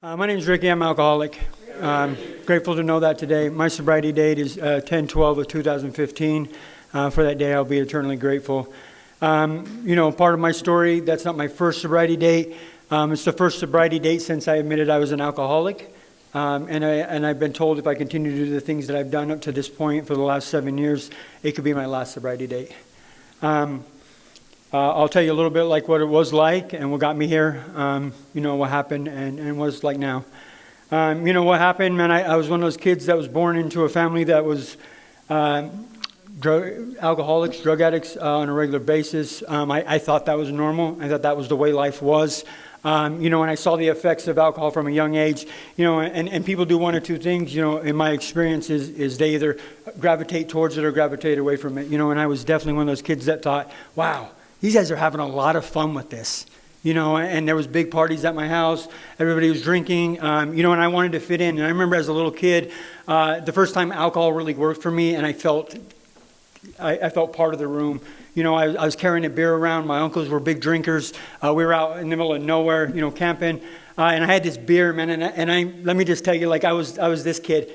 My name is Ricky. I'm alcoholic. Grateful to know that today. My sobriety date is 10/12 of 2015. For that day, I'll be eternally grateful. Part of my story, that's not my first sobriety date. It's the first sobriety date since I admitted I was an alcoholic. And I've been told if I continue to do the things that I've done up to this point for the last 7 years, it could be my last sobriety date. I'll tell you a little bit like what it was like and what got me here, what happened and what it's like now. What happened, man, I was one of those kids that was born into a family that was alcoholics, drug addicts on a regular basis. I thought that was normal. I thought that was the way life was. And I saw the effects of alcohol from a young age, and people do one or two things, in my experience is they either gravitate towards it or gravitate away from it, and I was definitely one of those kids that thought, wow, these guys are having a lot of fun with this, and there was big parties at my house. Everybody was drinking, and I wanted to fit in. And I remember as a little kid, the first time alcohol really worked for me, and I felt part of the room. I was carrying a beer around. My uncles were big drinkers. We were out in the middle of nowhere, camping, and I had this beer, man. And let me just tell you, like I was this kid.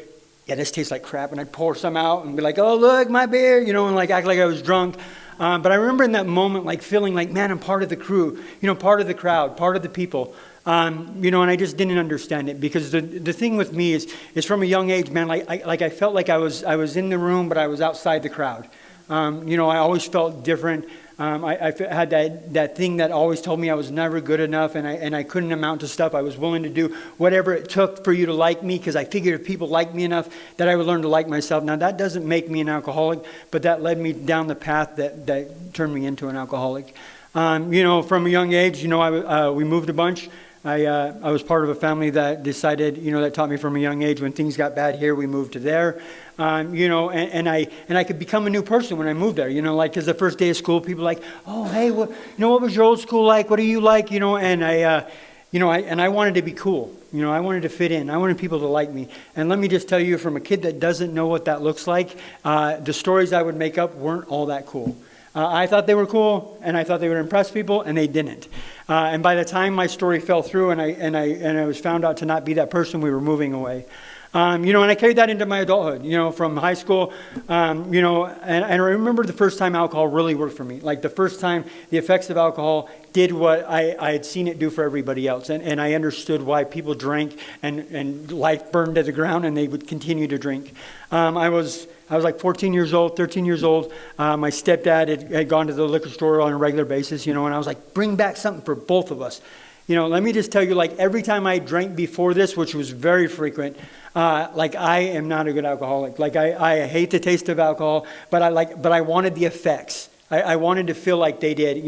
Yeah, this tastes like crap, and I'd pour some out and be like, "Oh, look, my beer," and like act like I was drunk. But I remember in that moment, like feeling like, man, I'm part of the crew, part of the crowd, part of the people, and I just didn't understand it because the thing with me is from a young age, man, I felt like I was in the room, but I was outside the crowd. I always felt different. I had that thing that always told me I was never good enough and I couldn't amount to stuff. I was willing to do whatever it took for you to like me because I figured if people liked me enough that I would learn to like myself. Now, that doesn't make me an alcoholic, but that led me down the path that turned me into an alcoholic. From a young age, we moved a bunch. I was part of a family that decided, that taught me from a young age when things got bad here, we moved to there. And I could become a new person when I moved there, because the first day of school, people were like, oh, hey, what was your old school like? What are you like? And I wanted to be cool. I wanted to fit in. I wanted people to like me. And let me just tell you, from a kid that doesn't know what that looks like, the stories I would make up weren't all that cool. I thought they were cool, and I thought they would impress people, and they didn't. And by the time my story fell through, and I was found out to not be that person, we were moving away. And I carried that into my adulthood, from high school, and I remember the first time alcohol really worked for me. Like the first time the effects of alcohol did what I had seen it do for everybody else. And I understood why people drank and life burned to the ground and they would continue to drink. I was like 14 years old, 13 years old. My stepdad had gone to the liquor store on a regular basis, and I was like, bring back something for both of us. Let me just tell you, like every time I drank before this, which was very frequent, like I am not a good alcoholic. Like I hate the taste of alcohol, but I wanted the effects. I wanted to feel like they did.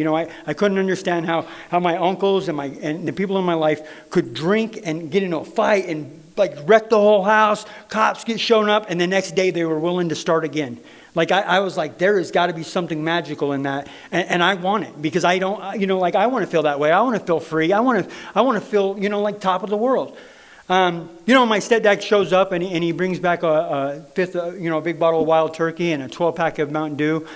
I couldn't understand how my uncles and the people in my life could drink and get into a fight and like wreck the whole house. Cops get shown up, and the next day they were willing to start again. Like I was like, there has got to be something magical in that, and I want it because I don't, I want to feel that way. I want to feel free. I want to feel, like top of the world. My stepdad shows up and he brings back a fifth, a big bottle of wild turkey and a 12-pack of Mountain Dew,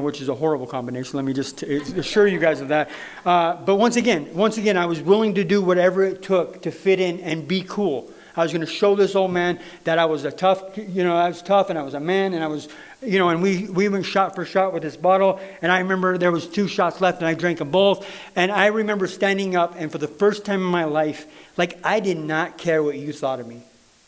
which is a horrible combination. Let me just assure you guys of that. But once again, I was willing to do whatever it took to fit in and be cool. I was going to show this old man that I was I was tough and I was a man and I was, and we went shot for shot with this bottle. And I remember there was 2 shots left and I drank them both. And I remember standing up and for the first time in my life, like I did not care what you thought of me.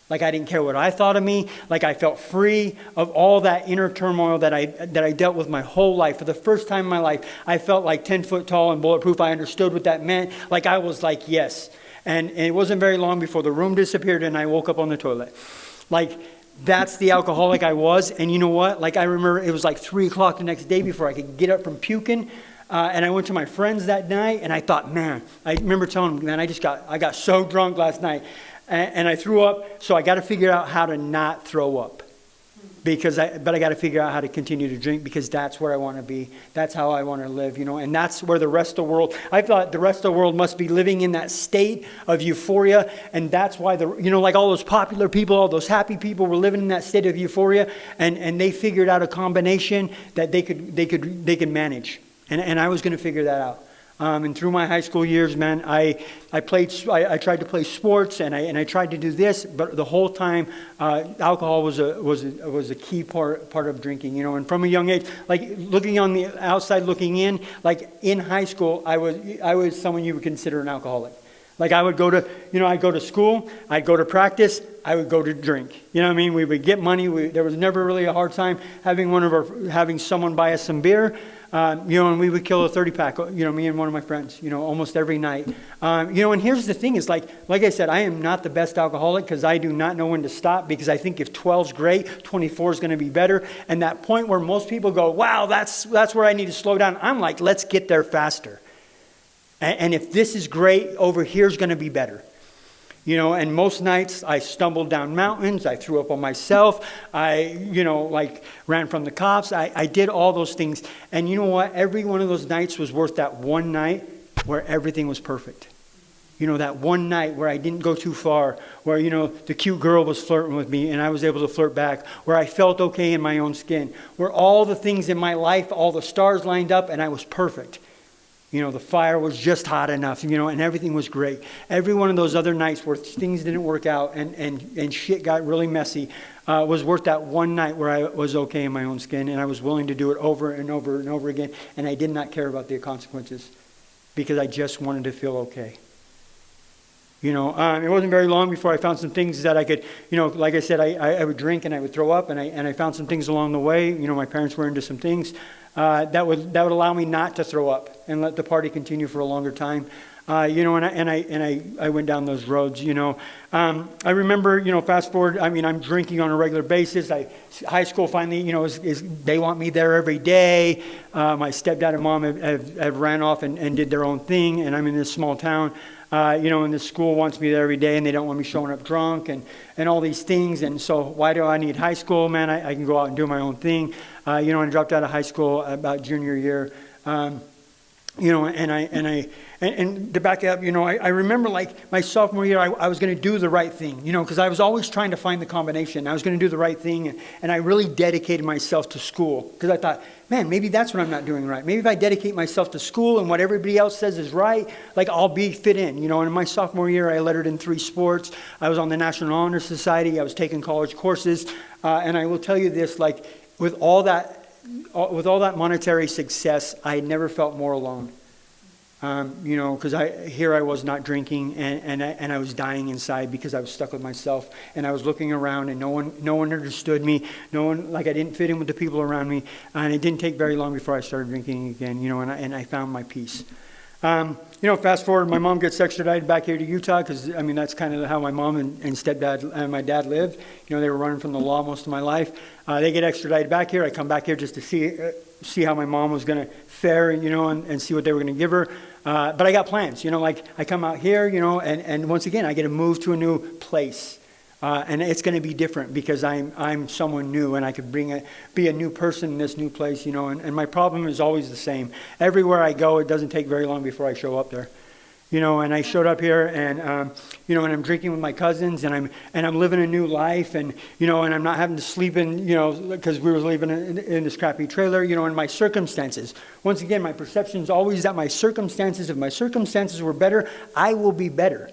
Like I didn't care what I thought of me. Like I felt free of all that inner turmoil that I dealt with my whole life. For the first time in my life, I felt like 10 foot tall and bulletproof. I understood what that meant. Like I was like, yes. And it wasn't very long before the room disappeared and I woke up on the toilet. Like, that's the alcoholic I was. And you know what? Like, I remember it was like 3 o'clock the next day before I could get up from puking. And I went to my friends that night and I thought, man, I remember telling them, man, I got so drunk last night. And I threw up. So I got to figure out how to not throw up. But I got to figure out how to continue to drink because that's where I want to be. That's how I want to live, and that's where the rest of the world, I thought the rest of the world must be living in that state of euphoria. And that's why like all those popular people, all those happy people were living in that state of euphoria. And they figured out a combination that they could manage. And I was going to figure that out. And through my high school years, man, I tried to play sports, and I tried to do this, but the whole time, alcohol was a key part of drinking, And from a young age, like looking on the outside, looking in, like in high school, I was someone you would consider an alcoholic. Like I would go to, I'd go to school, I'd go to practice, I would go to drink. You know what I mean? We would get money. There was never really a hard time having someone buy us some beer. And we would kill a 30-pack, me and one of my friends, almost every night. And here's the thing is like I said, I am not the best alcoholic because I do not know when to stop, because I think if 12's great, 24 is going to be better. And that point where most people go, wow, that's where I need to slow down. I'm like, let's get there faster. And if this is great, over here is going to be better. And most nights I stumbled down mountains. I threw up on myself. I, ran from the cops. I did all those things. And you know what? Every one of those nights was worth that one night where everything was perfect. That one night where I didn't go too far, where, the cute girl was flirting with me and I was able to flirt back, where I felt okay in my own skin, where all the things in my life, all the stars lined up and I was perfect. The fire was just hot enough, and everything was great. Every one of those other nights where things didn't work out and shit got really messy was worth that one night where I was okay in my own skin, and I was willing to do it over and over and over again, and I did not care about the consequences because I just wanted to feel okay. It wasn't very long before I found some things that I could, like I said, I would drink and I would throw up, and I found some things along the way. My parents were into some things that would allow me not to throw up and let the party continue for a longer time. And I went down those roads. I remember, fast forward. I mean, I'm drinking on a regular basis. High school finally, they want me there every day. My stepdad and mom have ran off and did their own thing, and I'm in this small town. And the school wants me there every day, and they don't want me showing up drunk and all these things. And so why do I need high school? Man, I can go out and do my own thing. I dropped out of high school about junior year. And to back up, I remember like my sophomore year, I was going to do the right thing, because I was always trying to find the combination. I was going to do the right thing, and I really dedicated myself to school because I thought, man, maybe that's what I'm not doing right. Maybe if I dedicate myself to school and what everybody else says is right, like I'll be fit in, And in my sophomore year, I lettered in 3 sports. I was on the National Honor Society. I was taking college courses, and I will tell you this, like with all that monetary success, I never felt more alone. Because I was not drinking and I was dying inside because I was stuck with myself, and I was looking around and no one understood me. I didn't fit in with the people around me, and it didn't take very long before I started drinking again. And I found my peace. Fast forward, my mom gets extradited back here to Utah because that's kind of how my mom and stepdad and my dad lived. They were running from the law most of my life. They get extradited back here. I come back here just to see how my mom was going to fare, and see what they were going to give her. But I got plans, I come out here, and once again, I get to move to a new place. And it's going to be different because I'm someone new, and I could be a new person in this new place, and my problem is always the same. Everywhere I go, it doesn't take very long before I show up there. And I showed up here, and and I'm drinking with my cousins, and I'm living a new life, and and I'm not having to sleep in, because we were living in this crappy trailer, and my circumstances. Once again, my perception is always that if my circumstances were better, I will be better.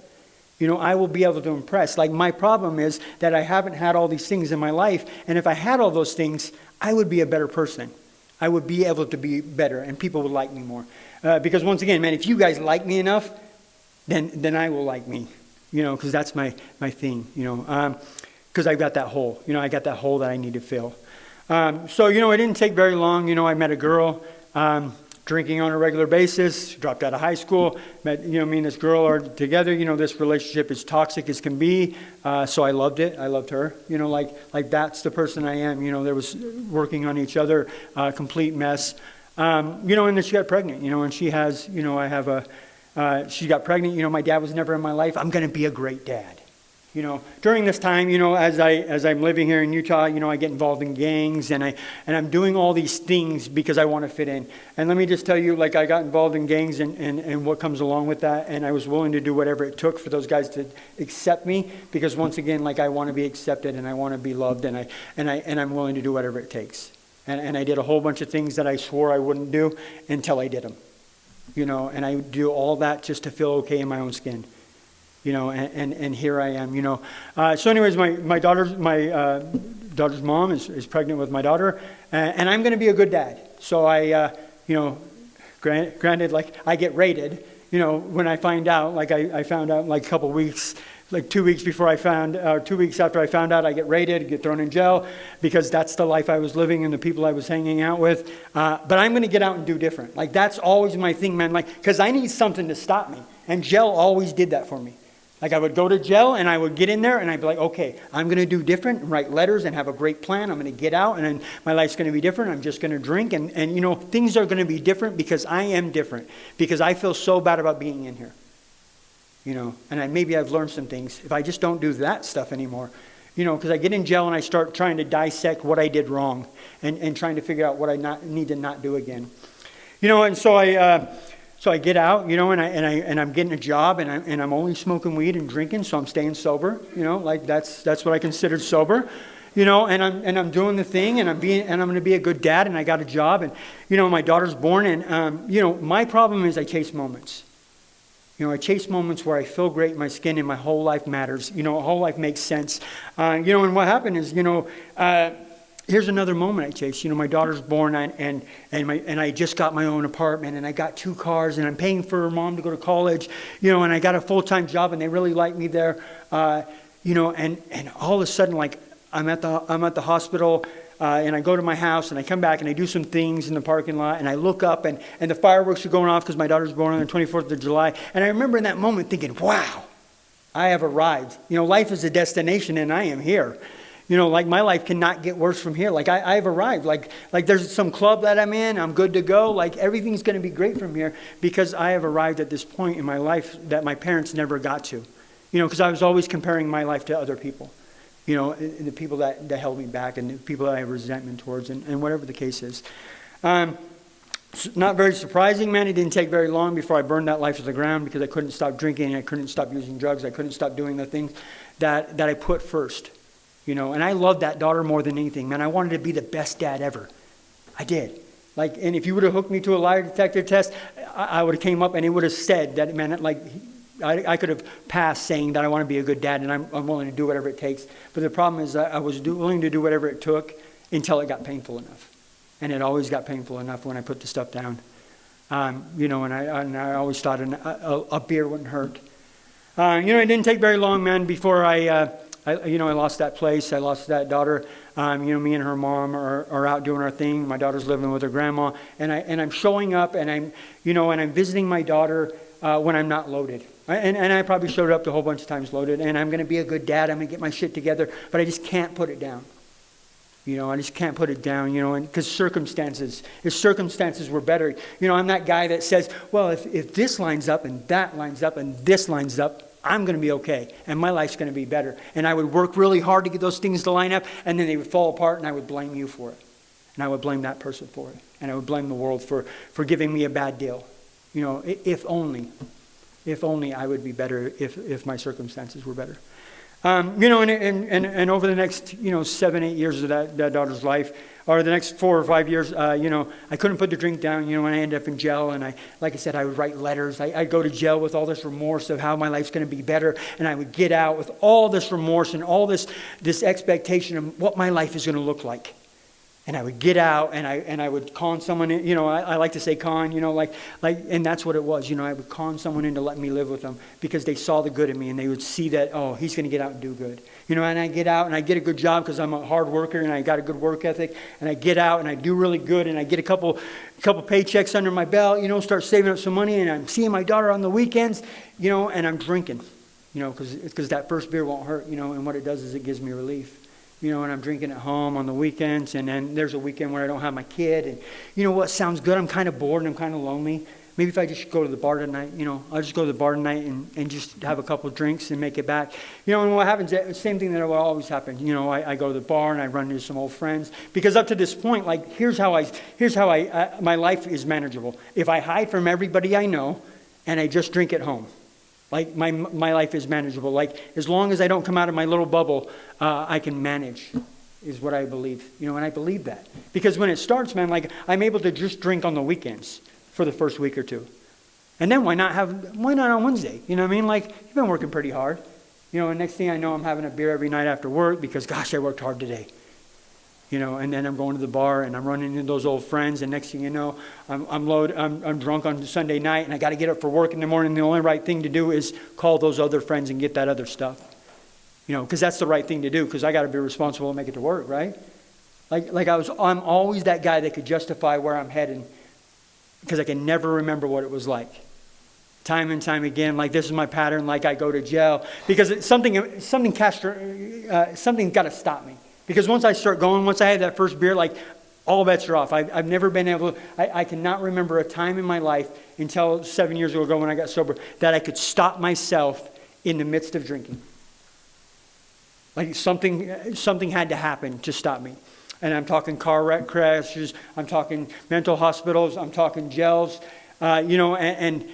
I will be able to impress. Like my problem is that I haven't had all these things in my life, and if I had all those things, I would be a better person. I would be able to be better, and people would like me more. Because once again, man, if you guys like me enough, then I will like me, because that's my thing, because I've got that hole, I got that hole that I need to fill. So, it didn't take very long. I met a girl, drinking on a regular basis, dropped out of high school, met, me and this girl are together. This relationship is toxic as can be. So I loved it. I loved her, like that's the person I am. There was working on each other, complete mess. And then she got pregnant, and she has, she got pregnant. My dad was never in my life. I'm going to be a great dad. During this time, as I'm living here in Utah, I get involved in gangs, and I'm doing all these things because I want to fit in. And let me just tell you, I got involved in gangs and what comes along with that, and I was willing to do whatever it took for those guys to accept me, because once again, I want to be accepted and I want to be loved, and I'm willing to do whatever it takes. And I did a whole bunch of things that I swore I wouldn't do until I did them. and I would do all that just to feel okay in my own skin, and here I am, So anyways, my daughter's mom is pregnant with my daughter, and I'm going to be a good dad. So I, granted, like I get rated, when I find out, like I found out like a couple weeks, like 2 weeks before 2 weeks after I found out, I get raided, get thrown in jail, because that's the life I was living and the people I was hanging out with. But I'm going to get out and do different. Like, that's always my thing, man. Like, because I need something to stop me. And jail always did that for me. Like, I would go to jail and I would get in there and I'd be like, okay, I'm going to do different and write letters and have a great plan. I'm going to get out and then my life's going to be different. I'm just going to drink. And things are going to be different because I am different. Because I feel so bad about being in here. And maybe I've learned some things if I just don't do that stuff anymore. Because I get in jail and I start trying to dissect what I did wrong and trying to figure out what I need to not do again. And so I get out, and I'm getting a job and I'm only smoking weed and drinking, so I'm staying sober. Like that's what I consider sober. And I'm doing the thing, and I'm going to be a good dad, and I got a job, and my daughter's born, and my problem is I chase moments. I chase moments where I feel great in my skin and my whole life matters. Whole life makes sense. And what happened is, here's another moment I chase. My daughter's born, and I just got my own apartment, and I got 2 cars, and I'm paying for her mom to go to college, and I got a full-time job, and they really like me there, and all of a sudden, like, I'm at the hospital. And I go to my house and I come back and I do some things in the parking lot and I look up and the fireworks are going off because my daughter's born on the 24th of July. And I remember in that moment thinking, wow, I have arrived. Life is a destination and I am here. Like my life cannot get worse from here. Like I've arrived. Like there's some club that I'm in. I'm good to go. Like everything's going to be great from here because I have arrived at this point in my life that my parents never got to. Because I was always comparing my life to other people. The people that held me back and the people that I have resentment towards and whatever the case is. Not very surprising, man. It didn't take very long before I burned that life to the ground because I couldn't stop drinking. I couldn't stop using drugs. I couldn't stop doing the things that I put first. And I loved that daughter more than anything, man. I wanted to be the best dad ever. I did. And if you would have hooked me to a lie detector test, I would have came up and it would have said that, man, I could have passed saying that I want to be a good dad and I'm willing to do whatever it takes. But the problem is I was willing to do whatever it took until it got painful enough. And it always got painful enough when I put the stuff down. And I always thought a beer wouldn't hurt. It didn't take very long, man, before I lost that place. I lost that daughter. Me and her mom are out doing our thing. My daughter's living with her grandma. And I'm showing up and I'm visiting my daughter when I'm not loaded. And I probably showed up a whole bunch of times loaded, and I'm going to be a good dad. I'm going to get my shit together, but I just can't put it down. I just can't put it down, and because if circumstances were better, I'm that guy that says, well, if this lines up and that lines up and this lines up, I'm going to be okay, and my life's going to be better. And I would work really hard to get those things to line up, and then they would fall apart, and I would blame you for it. And I would blame that person for it. And I would blame the world for giving me a bad deal. If only I would be better if my circumstances were better. And over the next, 7-8 years of that daughter's life, or the next 4 or 5 years, I couldn't put the drink down, when I ended up in jail. And like I said, I would write letters. I'd go to jail with all this remorse of how my life's going to be better. And I would get out with all this remorse and all this expectation of what my life is going to look like. And I would get out and I would con someone in, I like to say con, and that's what it was. I would con someone into letting me live with them because they saw the good in me and they would see that, oh, he's going to get out and do good. And I get out and I get a good job because I'm a hard worker and I got a good work ethic. And I get out and I do really good and I get a couple paychecks under my belt, start saving up some money, and I'm seeing my daughter on the weekends, and I'm drinking, because that first beer won't hurt, and what it does is it gives me relief. And I'm drinking at home on the weekends, and then there's a weekend where I don't have my kid, and what sounds good, I'm kind of bored and I'm kind of lonely. Maybe if I just go to the bar tonight, I'll just go to the bar tonight and just have a couple of drinks and make it back. And what happens, same thing that will always happen. I go to the bar and I run into some old friends, because up to this point, here's how my life is manageable. If I hide from everybody I know and I just drink at home, my life is manageable. As long as I don't come out of my little bubble, I can manage, is what I believe. And I believe that. Because when it starts, man, I'm able to just drink on the weekends for the first week or two. And then why not on Wednesday? You know what I mean? Like, you've been working pretty hard. You know, and next thing I know, I'm having a beer every night after work because, gosh, I worked hard today. You know, and then I'm going to the bar and I'm running into those old friends, and next thing you know, I'm drunk on Sunday night and I got to get up for work in the morning. The only right thing to do is call those other friends and get that other stuff. You know, because that's the right thing to do, because I got to be responsible and make it to work, right? I'm always that guy that could justify where I'm heading because I can never remember what it was like. Time and time again, like this is my pattern, like I go to jail because something got to stop me. Because once I start going, once I have that first beer, like all bets are off. I've never been able to, I cannot remember a time in my life until 7 years ago when I got sober that I could stop myself in the midst of drinking. Like something had to happen to stop me. And I'm talking car wreck crashes, I'm talking mental hospitals, I'm talking jails, and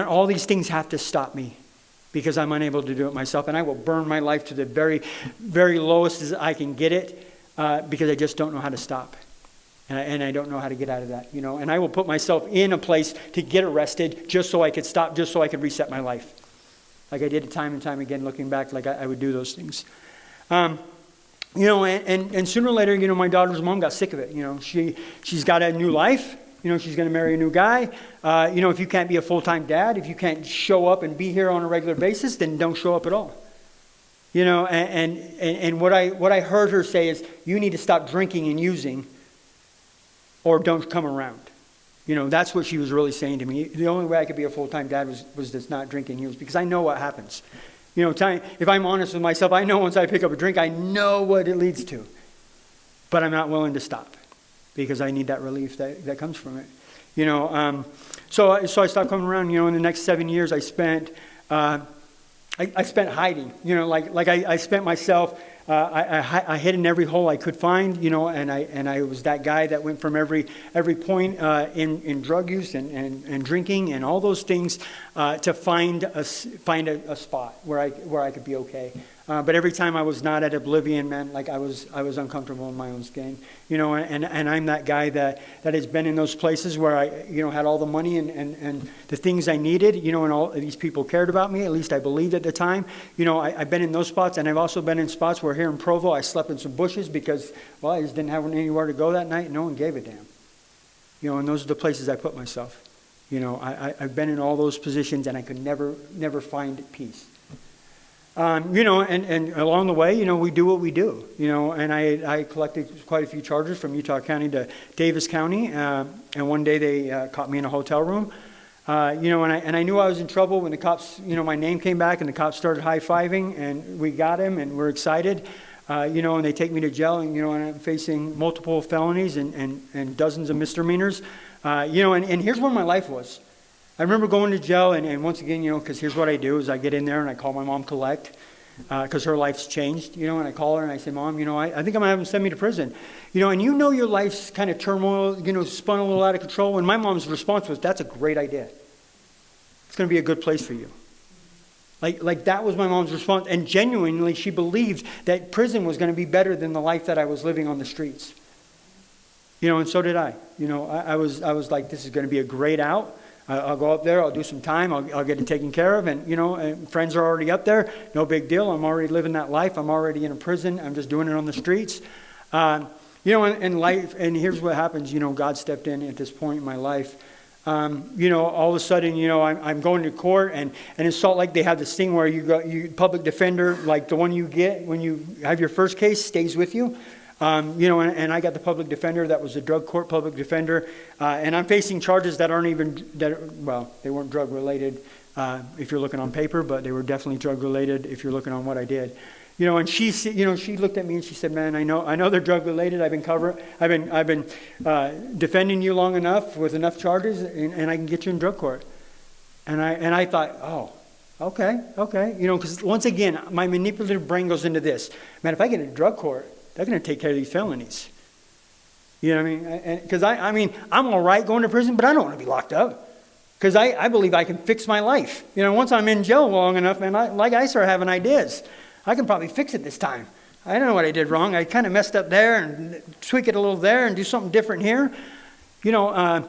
all these things have to stop me because I'm unable to do it myself. And I will burn my life to the very, very lowest as I can get it because I just don't know how to stop. And I don't know how to get out of that, you know. And I will put myself in a place to get arrested just so I could stop, just so I could reset my life. Like I did it time and time again, looking back, like I would do those things. You know, and sooner or later, you know, my daughter's mom got sick of it. You know, she's got a new life. You know, she's going to marry a new guy. You know, if you can't be a full-time dad, if you can't show up and be here on a regular basis, then don't show up at all. You know, and what I heard her say is, you need to stop drinking and using, or don't come around. You know, that's what she was really saying to me. The only way I could be a full-time dad was to not drink and use, because I know what happens. You know, if I'm honest with myself, I know once I pick up a drink, I know what it leads to. But I'm not willing to stop because I need that relief that comes from it. You know, so I stopped coming around. You know, in the next 7 years, I spent hiding. You know, like I spent myself. I hid in every hole I could find, you know, and I was that guy that went from every point in drug use and drinking and all those things to find a spot where I could be okay. But every time I was not at oblivion, man, like I was uncomfortable in my own skin, you know, and I'm that guy that has been in those places where I, you know, had all the money and the things I needed, you know, and all these people cared about me, at least I believed at the time. You know, I've been in those spots, and I've also been in spots where here in Provo, I slept in some bushes because, well, I just didn't have anywhere to go that night, and no one gave a damn. You know, and those are the places I put myself. You know, I've been in all those positions, and I could never find peace. You know, and along the way, you know, we do what we do, you know, and I collected quite a few charges from Utah County to Davis County, and one day they caught me in a hotel room, you know, and I knew I was in trouble when the cops, you know, my name came back and the cops started high-fiving, and we got him, and we're excited, you know, and they take me to jail, and, you know, and I'm facing multiple felonies and dozens of misdemeanors, you know, and here's where my life was. I remember going to jail, and once again, you know, because here's what I do is I get in there and I call my mom collect, because her life's changed, you know, and I call her and I say, Mom, you know, I think I'm going to have them send me to prison. You know, and you know your life's kind of turmoil, you know, spun a little out of control. And my mom's response was, that's a great idea. It's going to be a good place for you. Like that was my mom's response. And genuinely, she believed that prison was going to be better than the life that I was living on the streets. You know, and so did I. You know, I was like, this is going to be a great out. I'll go up there, I'll do some time, I'll get it taken care of, and, you know, and friends are already up there, no big deal, I'm already living that life, I'm already in a prison, I'm just doing it on the streets. You know, and life, and here's what happens, you know, God stepped in at this point in my life. You know, all of a sudden, you know, I'm going to court, and in Salt Lake they have this thing where you public defender, like the one you get when you have your first case, stays with you. You know, and I got the public defender that was a drug court public defender, and I'm facing charges that aren't even, they weren't drug related if you're looking on paper, but they were definitely drug related if you're looking on what I did. You know, and she looked at me and she said, "Man, I know they're drug related. I've been defending you long enough with enough charges, and I can get you in drug court." And I thought, oh. Okay. You know, because once again, my manipulative brain goes into this. Man, if I get in drug court, they're going to take care of these felonies. You know what I mean? Because I mean, I'm all right going to prison, but I don't want to be locked up. Because I believe I can fix my life. You know, once I'm in jail long enough, man, I start having ideas. I can probably fix it this time. I don't know what I did wrong. I kind of messed up there and tweak it a little there and do something different here. You know,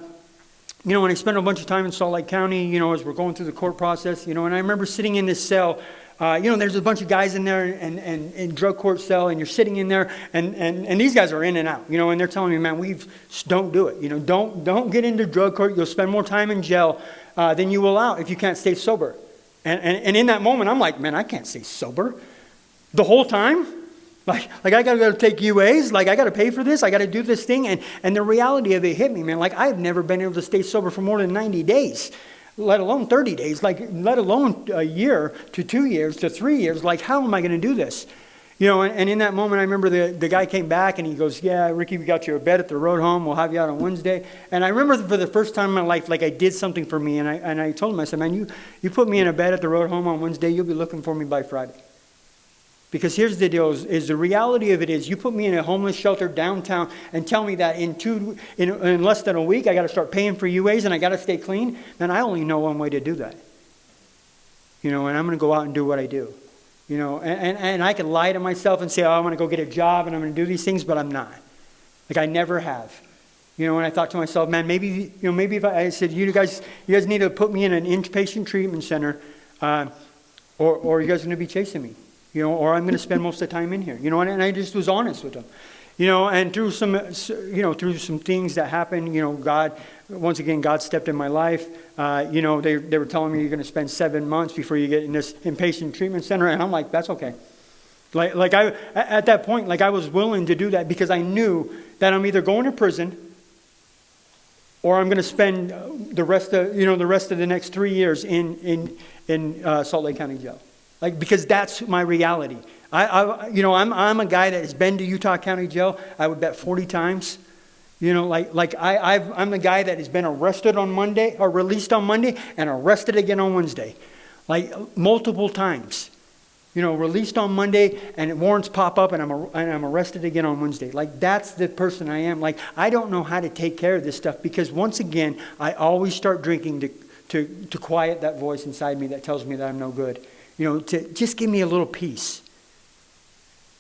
when I spent a bunch of time in Salt Lake County, as we're going through the court process, and I remember sitting in this cell, there's a bunch of guys in there and in drug court cell, and you're sitting in there, and these guys are in and out, and they're telling me, man, don't do it. Don't get into drug court. You'll spend more time in jail than you will out if you can't stay sober. And in that moment, I'm like, man, I can't stay sober the whole time. Like I got to go take UAs. Like I got to pay for this. I got to do this thing. And the reality of it hit me, man. Like I've never been able to stay sober for more than 90 days, let alone 30 days, let alone a year to 2 years to 3 years. Like, how am I going to do this? And in that moment, I remember the guy came back and he goes, yeah, Ricky, we got you a bed at the road home. We'll have you out on Wednesday. And I remember for the first time in my life, like I did something for me. And I told him, I said, man, you put me in a bed at the road home on Wednesday, you'll be looking for me by Friday. Because here's the deal, is the reality of it is you put me in a homeless shelter downtown and tell me that in less than a week I got to start paying for UAs and I got to stay clean, then I only know one way to do that. And I'm going to go out and do what I do. And I can lie to myself and say, oh, I'm going to go get a job and I'm going to do these things, but I'm not. Like I never have. And I thought to myself, man, maybe if I said, you guys need to put me in an inpatient treatment center, or you guys are going to be chasing me. Or I'm going to spend most of the time in here. And I just was honest with them. And through some things that happened, God stepped in my life. They were telling me you're going to spend 7 months before you get in this inpatient treatment center. And I'm like, that's okay. At that point, I was willing to do that because I knew that I'm either going to prison or I'm going to spend the rest of the next 3 years in Salt Lake County Jail. Because that's my reality. I'm a guy that has been to Utah County Jail, I would bet 40 times. I'm the guy that has been arrested on Monday or released on Monday and arrested again on Wednesday. Multiple times. Released on Monday and warrants pop up and I'm arrested again on Wednesday. That's the person I am. I don't know how to take care of this stuff because once again, I always start drinking to quiet that voice inside me that tells me that I'm no good. To just give me a little peace.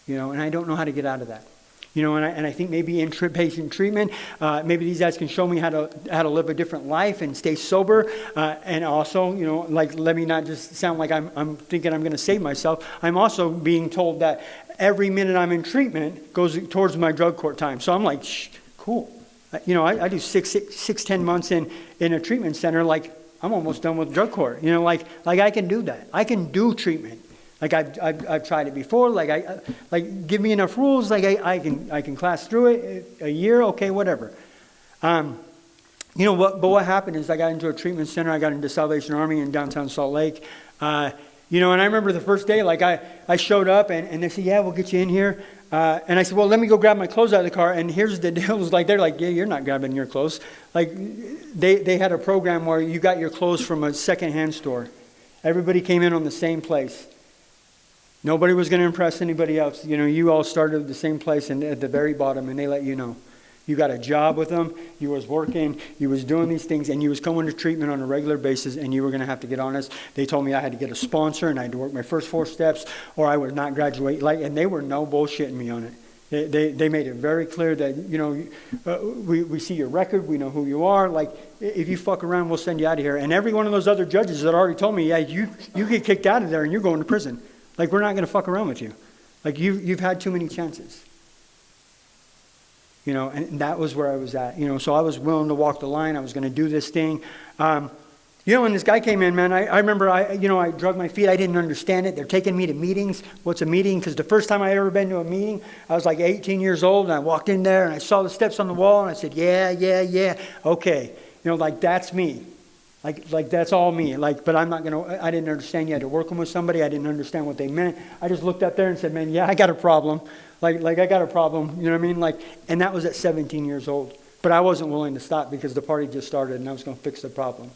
And I don't know how to get out of that. And I think maybe inpatient treatment, maybe these guys can show me how to live a different life and stay sober. And also, let me not just sound like I'm thinking I'm going to save myself. I'm also being told that every minute I'm in treatment goes towards my drug court time. So I'm like, cool. I do 10 months in a treatment center. I'm almost done with drug court. I can do that. I can do treatment. I've tried it before. Give me enough rules. I can class through it a year. Okay, whatever. But what happened is I got into a treatment center. I got into Salvation Army in downtown Salt Lake. And I remember the first day, I showed up and they said, yeah, we'll get you in here. And I said, well, let me go grab my clothes out of the car. And here's the deal. It was they're like, yeah, you're not grabbing your clothes. They had a program where you got your clothes from a secondhand store. Everybody came in on the same place. Nobody was going to impress anybody else. You all started at the same place and at the very bottom, and they let you know. You got a job with them. You was working. You was doing these things, and you was coming to treatment on a regular basis, and you were going to have to get honest. They told me I had to get a sponsor, and I had to work my first 4 steps, or I would not graduate. And they were no bullshitting me on it. They made it very clear that, we see your record. We know who you are. If you fuck around, we'll send you out of here. And every one of those other judges had already told me, yeah, you get kicked out of there, and you're going to prison. We're not going to fuck around with you. You've had too many chances. And that was where I was at. So I was willing to walk the line. I was going to do this thing. When this guy came in, man, I remember I drug my feet. I didn't understand it. They're taking me to meetings. What's a meeting? Because the first time I ever been to a meeting, I was 18 years old, and I walked in there, and I saw the steps on the wall, and I said, yeah, okay. That's me. That's all me. But I'm not going to, I didn't understand you had to working with somebody. I didn't understand what they meant. I just looked up there and said, man, yeah, I got a problem. I got a problem. You know what I mean? And that was at 17 years old. But I wasn't willing to stop because the party just started and I was going to fix the problem.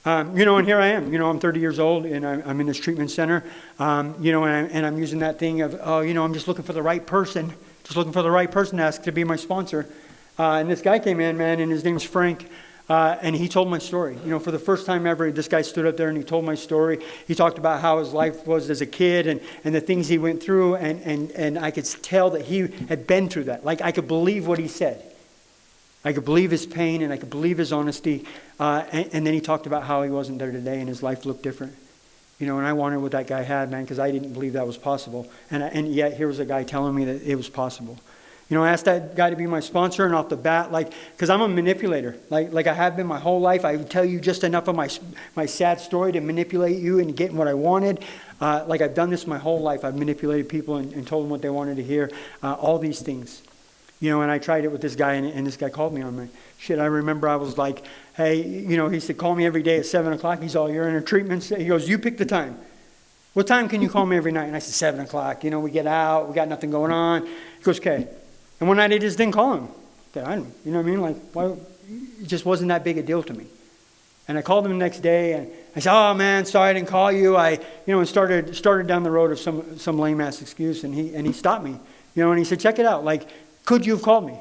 And here I am. I'm 30 years old and I'm in this treatment center. And I'm using that thing of, I'm just looking for the right person. Just looking for the right person to ask to be my sponsor. And this guy came in, man, and his name's Frank. And he told my story. For the first time ever, this guy stood up there and he told my story. He talked about how his life was as a kid and the things he went through. And I could tell that he had been through that. I could believe what he said. I could believe his pain and I could believe his honesty. And then he talked about how he wasn't there today and his life looked different. And I wanted what that guy had, man, because I didn't believe that was possible. And yet here was a guy telling me that it was possible. I asked that guy to be my sponsor, and off the bat, because I'm a manipulator. Like I have been my whole life. I would tell you just enough of my sad story to manipulate you and get what I wanted. I've done this my whole life. I've manipulated people and told them what they wanted to hear. All these things. And I tried it with this guy, and this guy called me on my shit. I remember I was like, hey, he said, call me every day at 7 o'clock. He's all, you're in a treatment. He goes, you pick the time. What time can you call me every night? And I said, 7 o'clock. We get out. We got nothing going on. He goes, okay. And one night I just didn't call him. I don't, you know what I mean? Why? It just wasn't that big a deal to me. And I called him the next day, and I said, oh, man, sorry I didn't call you. And started down the road of some lame-ass excuse, and he stopped me. And he said, check it out. Could you have called me?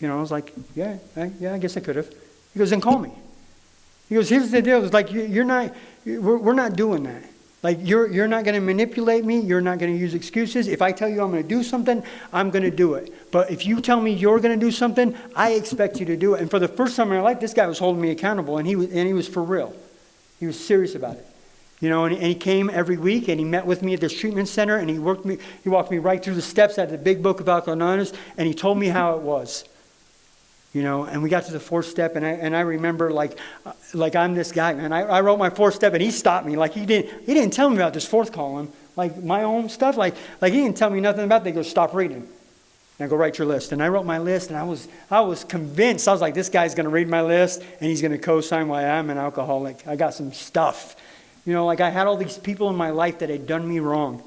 I was like, yeah, I guess I could have. He goes, then call me. He goes, here's the deal. It's like, we're not doing that. You're not going to manipulate me. You're not going to use excuses. If I tell you I'm going to do something, I'm going to do it. But if you tell me you're going to do something, I expect you to do it. And for the first time in my life, this guy was holding me accountable, and he was for real. He was serious about it. And he came every week, and he met with me at this treatment center, and he walked me right through the steps out of the big book of Alcoholics Anonymous, and he told me how it was. And we got to the fourth step, and I remember like I'm this guy, man. I wrote my fourth step, and he stopped me. He didn't tell me about this fourth column, my own stuff. He didn't tell me nothing about it. They go, stop reading. And I go, write your list. And I wrote my list, and I was convinced. I was like, this guy's going to read my list, and he's going to co-sign why I'm an alcoholic. I got some stuff. I had all these people in my life that had done me wrong.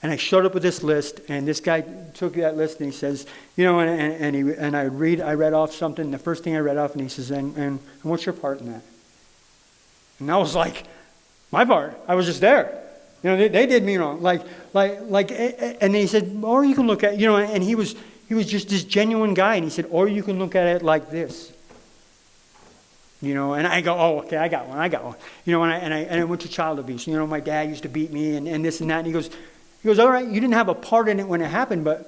And I showed up with this list, and this guy took that list, and he says, and I read off something. The first thing I read off, and he says, and what's your part in that? And I was like, my part? I was just there. They did me wrong. And then he said, or you can look at, and he was just this genuine guy, and he said, or you can look at it like this. And I go, oh, okay, I got one. And I went to child abuse. My dad used to beat me and this and that. And he goes, all right, you didn't have a part in it when it happened, but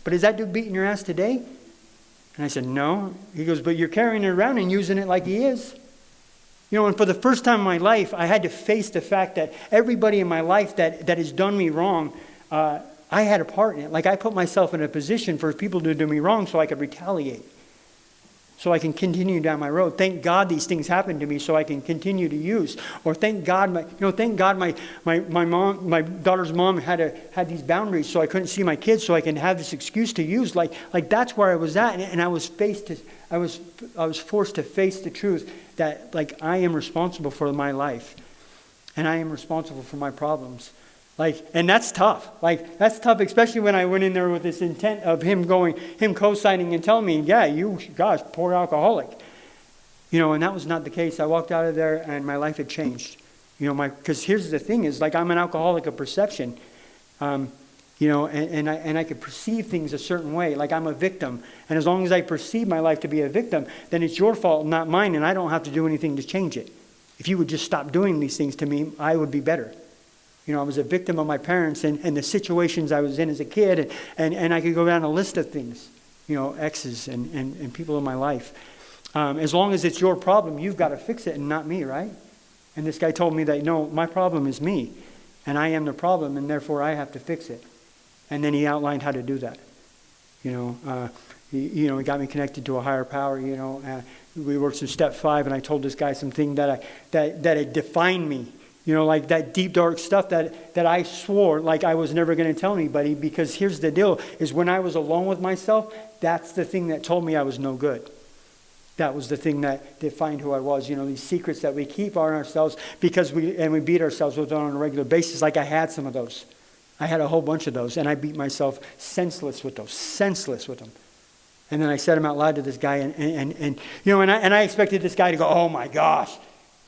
is that dude beating your ass today? And I said, no. He goes, but you're carrying it around and using it like he is. And for the first time in my life, I had to face the fact that everybody in my life that has done me wrong, I had a part in it. I put myself in a position for people to do me wrong so I could retaliate. So I can continue down my road. Thank God these things happened to me so I can continue to use. Or thank God my mom, my daughter's mom had these boundaries so I couldn't see my kids so I can have this excuse to use. That's where I was at, and I was forced to face the truth that I am responsible for my life, and I am responsible for my problems. And that's tough. That's tough, especially when I went in there with this intent of him co-signing and telling me, yeah, gosh, poor alcoholic. And that was not the case. I walked out of there and my life had changed. Because here's the thing is, I'm an alcoholic of perception. And I could perceive things a certain way. I'm a victim. And as long as I perceive my life to be a victim, then it's your fault, not mine, and I don't have to do anything to change it. If you would just stop doing these things to me, I would be better. I was a victim of my parents and the situations I was in as a kid. And I could go down a list of things, exes and people in my life. As long as it's your problem, you've got to fix it and not me, right? And this guy told me that, no, my problem is me. And I am the problem, and therefore I have to fix it. And then he outlined how to do that. He got me connected to a higher power, We worked through step 5, and I told this guy something that had defined me. That deep, dark stuff that I swore I was never going to tell anybody, because here's the deal, is when I was alone with myself, that's the thing that told me I was no good. That was the thing that defined who I was. These secrets that we keep on ourselves because we beat ourselves with them on a regular basis. I had some of those. I had a whole bunch of those, and I beat myself senseless with them. And then I said them out loud to this guy, and I expected this guy to go, oh my gosh,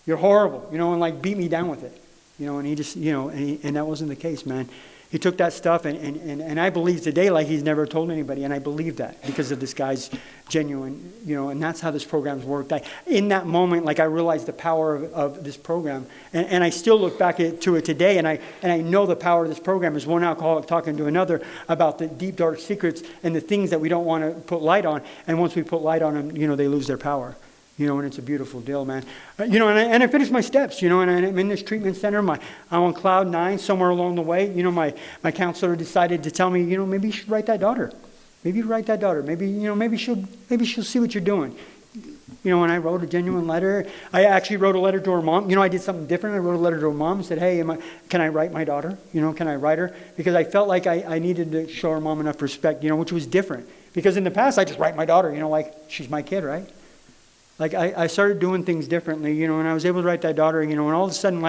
you're horrible, and beat me down with it. And he just, and that wasn't the case, man. He took that stuff, and I believe today like he's never told anybody, and I believe that because of this guy's genuine, and that's how this program's worked. In that moment, I realized the power of this program, and I still look back to it today, and I know the power of this program is one alcoholic talking to another about the deep, dark secrets and the things that we don't want to put light on, and once we put light on them, they lose their power. And it's a beautiful deal, man. And I finished my steps, and I'm in this treatment center. I'm on cloud 9 somewhere along the way. My counselor decided to tell me, maybe you should write that daughter. Maybe you write that daughter. Maybe she'll see what you're doing. And I wrote a genuine letter. I actually wrote a letter to her mom. I did something different. I wrote a letter to her mom and said, hey, can I write my daughter? Can I write her? Because I felt like I needed to show her mom enough respect, which was different. Because in the past, I just write my daughter, like she's my kid, right? I started doing things differently, and I was able to write that daughter, and all of a sudden,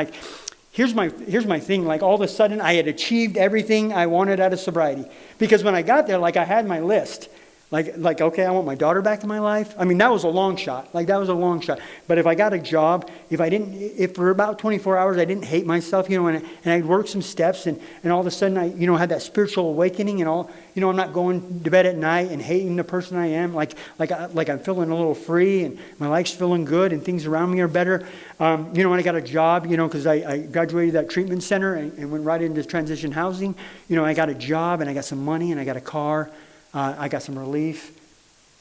here's my thing, all of a sudden I had achieved everything I wanted out of sobriety. Because when I got there, I had my list. Okay, I want my daughter back in my life. I mean, that was a long shot. That was a long shot. But if I got a job, if for about 24 hours I didn't hate myself, and I'd worked some steps, and all of a sudden I, had that spiritual awakening, and all, I'm not going to bed at night and hating the person I am. Like I'm feeling a little free, and my life's feeling good, and things around me are better. And I got a job, because I graduated that treatment center and went right into transition housing. I got a job, and I got some money, and I got a car. I got some relief.